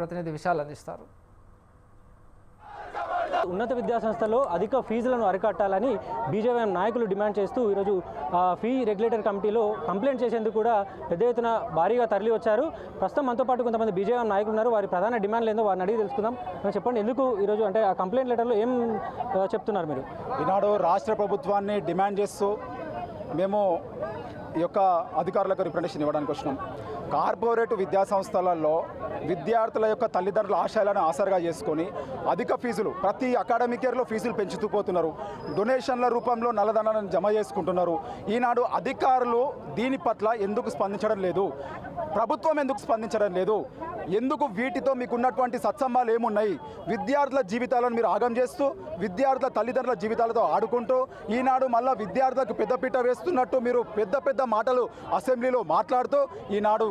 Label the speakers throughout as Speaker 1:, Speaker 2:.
Speaker 1: ప్రతినిధి విశాల్ అందిస్తారు.
Speaker 2: ఉన్నత విద్యాసంస్థల్లో అధిక ఫీజులను అరికట్టాలని బీజేవైఎం నాయకులు డిమాండ్ చేస్తూ ఈరోజు ఫీ రెగ్యులేటర్ కమిటీలో కంప్లైంట్ చేసేందుకు కూడా పెద్ద ఎత్తున భారీగా తరలి వచ్చారు. ప్రస్తుతం మనతో పాటు కొంతమంది బీజేవైఎం నాయకులు ఉన్నారు. వారి ప్రధాన డిమాండ్లు ఏందో వారిని అడిగి తెలుసుకుందాం. చెప్పండి, ఎందుకు ఈరోజు అంటే ఆ కంప్లైంట్ లెటర్లో ఏం చెప్తున్నారు మీరు?
Speaker 3: ఈనాడు రాష్ట్ర ప్రభుత్వాన్ని డిమాండ్ చేస్తూ మేము ఈ యొక్క అధికారులకు రిప్రజెంటేషన్ ఇవ్వడానికి వచ్చినాం. కార్పొరేట్ విద్యాసంస్థలలో విద్యార్థుల యొక్క తల్లిదండ్రుల ఆశయాలను ఆసరగా చేసుకొని అధిక ఫీజులు ప్రతి అకాడమిక్ ఇయర్లో ఫీజులు పెంచుతూ పోతున్నారు. డొనేషన్ల రూపంలో నల్లధనాలను జమ చేసుకుంటున్నారు. ఈనాడు అధికారులు దీని పట్ల ఎందుకు స్పందించడం లేదు? ప్రభుత్వం ఎందుకు స్పందించడం లేదు? ఎందుకు వీటితో మీకున్నటువంటి సత్సంబాలు ఏమున్నాయి? విద్యార్థుల జీవితాలను మీరు ఆగం చేస్తూ విద్యార్థుల తల్లిదండ్రుల జీవితాలతో ఆడుకుంటూ ఈనాడు మళ్ళీ విద్యార్థులకు పెద్దపీట వేస్తున్నట్టు మీరు పెద్ద పెద్ద మాటలు అసెంబ్లీలో మాట్లాడుతూ ఈనాడు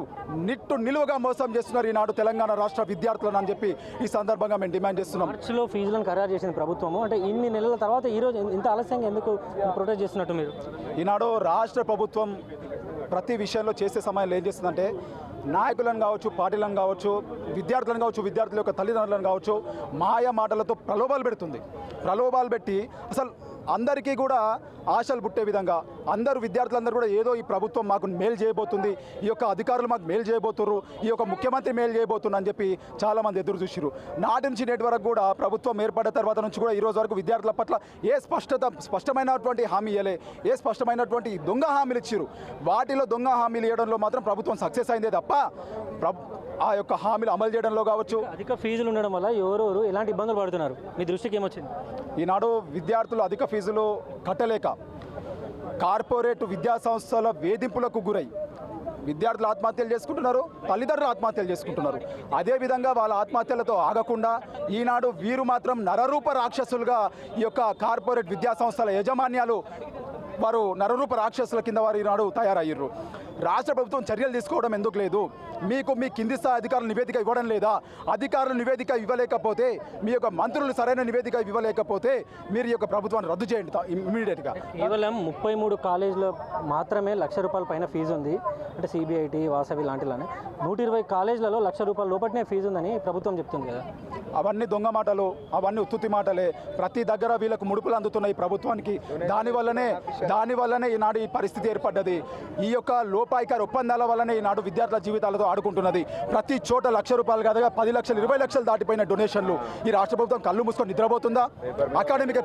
Speaker 3: నిలువుగా మోసం చేస్తున్నారు ఈనాడు తెలంగాణ రాష్ట్ర విద్యార్థులను అని చెప్పి ఈ సందర్భంగా మేము డిమాండ్ చేస్తున్నాం.
Speaker 2: మార్చిలో ఫీజులను ఖరారు చేసిన ప్రభుత్వము అంటే ఇన్ని నెలల తర్వాత ఈరోజు ఇంత ఆలస్యంగా ఎందుకు ప్రొటెస్ట్ చేస్తున్నట్టు మీరు?
Speaker 3: ఈనాడు రాష్ట్ర ప్రభుత్వం ప్రతి విషయంలో చేసే సమయంలో ఏం చేస్తుందంటే నాయకులను కావచ్చు, పార్టీలను కావచ్చు, విద్యార్థులను కావచ్చు, విద్యార్థుల యొక్క తల్లిదండ్రులను కావచ్చు మాయ మాటలతో ప్రలోభాలు పెడుతుంది. ప్రలోభాలు పెట్టి అసలు అందరికీ కూడా ఆశలు పుట్టే విధంగా అందరూ విద్యార్థులందరూ కూడా ఏదో ఈ ప్రభుత్వం మాకు మేలు చేయబోతుంది, ఈ యొక్క అధికారులు మాకు మేలు చేయబోతున్నారు, ఈ యొక్క ముఖ్యమంత్రి మేలు చేయబోతున్నారు అని చెప్పి చాలామంది ఎదురు చూసిరు. నాటి నుంచి నేటి వరకు కూడా ప్రభుత్వం ఏర్పడిన తర్వాత నుంచి కూడా ఈ రోజు వరకు విద్యార్థుల పట్ల స్పష్టమైనటువంటి హామీ ఇవ్వలే, స్పష్టమైనటువంటి దొంగ హామీలు ఇచ్చారు. వాటిలో దొంగ హామీలు ఇవ్వడంలో మాత్రం ప్రభుత్వం సక్సెస్ అయిందే తప్ప ఆ యొక్క హామీలు అమలు చేయడంలో కావచ్చు.
Speaker 2: అధిక ఫీజులు ఉండడం వల్ల ఎవరెవరు ఎలాంటి ఇబ్బందులు పడుతున్నారు? మీ దృష్టికి ఏమొచ్చింది?
Speaker 3: ఈనాడు విద్యార్థులు అధిక ఫీజులు కట్టలేక కార్పొరేట్ విద్యాసంస్థల వేధింపులకు గురై విద్యార్థులు ఆత్మహత్యలు చేసుకుంటున్నారు, తల్లిదండ్రులు ఆత్మహత్యలు చేసుకుంటున్నారు. అదేవిధంగా వాళ్ళ ఆత్మహత్యలతో ఆగకుండా ఈనాడు వీరు మాత్రం నరరూప రాక్షసులుగా ఈ యొక్క కార్పొరేట్ విద్యాసంస్థల యాజమాన్యాలు వారు నరరూప రాక్షసుల కింద వారు ఈనాడు తయారయ్యారు. రాష్ట్ర ప్రభుత్వం చర్యలు తీసుకోవడం ఎందుకు లేదు? మీ కింది స్థాయి అధికారులు నివేదిక ఇవ్వడం లేదా? అధికారులు నివేదిక ఇవ్వలేకపోతే, మీ యొక్క మంత్రులు సరైన నివేదిక ఇవ్వలేకపోతే మీరు ఈ యొక్క ప్రభుత్వాన్ని రద్దు చేయండి ఇమ్మీడియట్గా.
Speaker 2: కేవలం 33 కాలేజీలో మాత్రమే ₹1,00,000 పైన ఫీజు ఉంది. అంటే సిబిఐటి, వాసవి లాంటిలానే 120 కాలేజీలలో ₹1,00,000 లోపలనే ఫీజు ఉందని ప్రభుత్వం చెప్తుంది కదా.
Speaker 3: అవన్నీ దొంగ మాటలు, అవన్నీ ఉత్తుత్తి మాటలే. ప్రతి దగ్గర వీళ్ళకు ముడుపులు అందుతున్నాయి ప్రభుత్వానికి. దానివల్లనే ఈనాడు ఈ పరిస్థితి ఏర్పడ్డది. ఈ యొక్క లోపాయికారి ఒప్పందాల వల్లనే ఈనాడు విద్యార్థుల జీవితాలతో ఆడుకుంటున్నది. ప్రతి చోట ₹1,00,000 కాదుగా 10 లక్షలు, 20 లక్షలు దాటిపోయిన డొనేషన్లు. ఈ రాష్ట్ర ప్రభుత్వం కళ్ళు మూసుకొని నిద్రపోతుందా?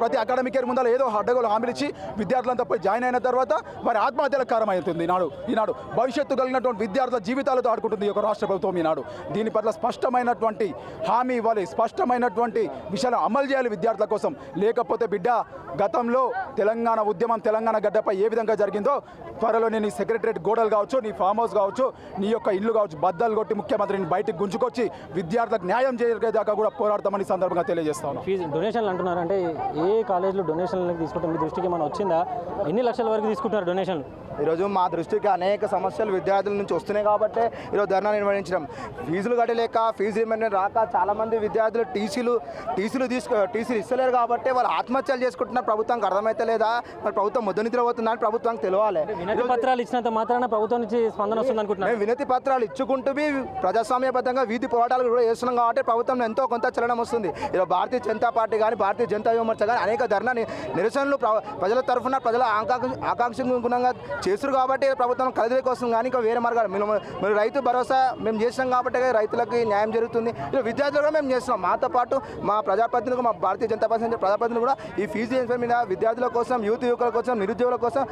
Speaker 3: ప్రతి అకాడమిక్ ఇయర్ ముందర ఏదో అడ్డగోలు హామీలు ఇచ్చి విద్యార్థులంతా పోయి జాయిన్ అయిన తర్వాత వారి ఆత్మహత్యలకు కారణమవుతుంది. ఈనాడు భవిష్యత్తు కలిగినటువంటి విద్యార్థుల జీవితాలతో ఆడుకుంటుంది ఈ యొక్క రాష్ట్ర ప్రభుత్వం. ఈనాడు దీని పట్ల స్పష్టమైనటువంటి హామీ ఇవ్వాలి, స్పష్టమైనటువంటి విషయాలు అమలు చేయాలి విద్యార్థుల కోసం. లేకపోతే బిడ్డ, గతంలో తెలంగాణ ఉద్యమం తెలంగాణ గడ్డపై ఏ విధంగా జరిగిందో త్వరలో నీ సెక్రటరేట్ గోడలు కావచ్చు, నీ ఫామ్ హౌస్ కావచ్చు, నీ యొక్క ఇల్లు కావచ్చు బద్దలు కొట్టి ముఖ్యమంత్రిని బయటకు గుంజుకొచ్చి విద్యార్థులకు న్యాయం చేయగలిగేదాకా కూడా పోరాడతామని సందర్భంగా తెలియజేస్తాను.
Speaker 2: ఫీజు డొనేషన్లు అంటున్నారు, అంటే ఏ కాలేజీలో డొనేషన్లు తీసుకుంటే మీ దృష్టికి ఏమైనా వచ్చిందా? ఎన్ని లక్షల వరకు తీసుకుంటున్నారు డొనేషన్లు?
Speaker 4: ఈరోజు మా దృష్టికి అనేక సమస్యలు విద్యార్థుల నుంచి వస్తున్నాయి కాబట్టి ఈరోజు ధర్నా నిర్వహించడం. ఫీజులు కట్టలేక, ఫీజు రిమెంట్ రాక చాలామంది విద్యార్థులు టీసీలు ఇస్తలేరు కాబట్టి వాళ్ళు ఆత్మహత్యలు చేసుకుంటున్నారు. ప్రభుత్వానికి అర్థమైతే లేదా? మరి ప్రభుత్వం ముద్ద నిద్రపోతుందని ప్రభుత్వానికి తెలియాలి.
Speaker 2: వినతి పత్రాలు ఇచ్చినంత మాత్రాన ప్రభుత్వం నుంచి స్పందన వస్తుంది అనుకుంటున్నాను.
Speaker 4: మేము వినతి పత్రాలు ఇచ్చుకుంటూ ప్రజాస్వామ్యబద్ధంగా వీధి పోరాటాలు కూడా చేస్తున్నాం కాబట్టి ప్రభుత్వం ఎంతో కొంత చలనం వస్తుంది. ఇలా భారతీయ జనతా పార్టీ కానీ, భారతీయ జనతా యువమోర్చా కానీ అనేక ధర్నా నిరసనలు ప్రజల తరఫున ప్రజల ఆకాంక్షగుణంగా చేస్తారు కాబట్టి ప్రభుత్వం కదిలే కోసం కానీ ఇంకా వేరే మార్గాలు మీరు రైతు భరోసా మేము చేసినాం కాబట్టి రైతులకి న్యాయం జరుగుతుంది. ఇలా విద్యార్థులు కూడా మేము చేస్తున్నాం. మాతో పాటు మా ప్రజాప్రతినిధులు, మా భారతీయ జనతా పార్టీ ప్రజాప్రతినిధులు కూడా ఈ ఫీజు మీద విద్యార్థుల కోసం, యువకుల కోసం, నిరుద్యోగుల కోసం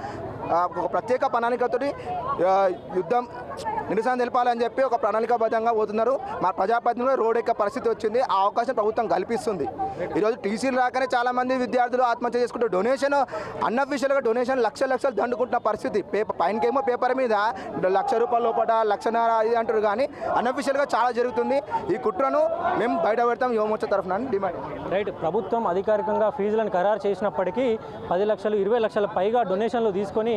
Speaker 4: ఒక ప్రత్యేక ప్రణాళికతో యుద్ధం నిరసన తెలపాలని చెప్పి ఒక ప్రణాళికాబద్ధంగా పోతున్నారు. మా ప్రజాప్రతినిధులు రోడ్ ఎక్క పరిస్థితి వచ్చింది. ఆ అవకాశం ప్రభుత్వం కల్పిస్తుంది. ఈరోజు టీసీలు రాకనే చాలామంది విద్యార్థులు ఆత్మహత్య చేసుకుంటారు. డొనేషన్ అన్అఫీషియల్గా డొనేషన్ లక్షలు దండుకుంటున్న పరిస్థితి. పైనకేమో పేపర్ మీద ₹1,00,000 లోపల, ₹1,50,000 అంటారు కానీ అన్అఫీషియల్గా చాలా జరుగుతుంది. ఈ కుట్రను మేము బయట పెడతాం యువమోర్చా తరఫున డిమాండ్.
Speaker 2: రైట్, ప్రభుత్వం అధికారికంగా ఫీజులను ఖరారు చేసినప్పటికీ 10 లక్షలు, 20 లక్షల పైగా డొనేషన్లు తీసుకొని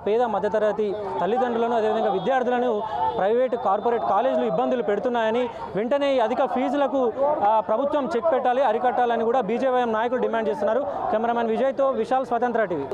Speaker 2: పేద మధ్యతరగతి తల్లిదండ్రులను, అదేవిధంగా విద్యార్థులను ప్రైవేటు, కార్పొరేట్ కాలేజీలు ఇబ్బందులు పెడుతున్నాయని, వెంటనే ఈ అధిక ఫీజులకు ప్రభుత్వం చెక్ పెట్టాలి, అరికట్టాలని కూడా బీజేవైఎం నాయకులు డిమాండ్ చేస్తున్నారు. కెమెరామెన్ విజయ్తో విశాల్, స్వతంత్ర టీవీ.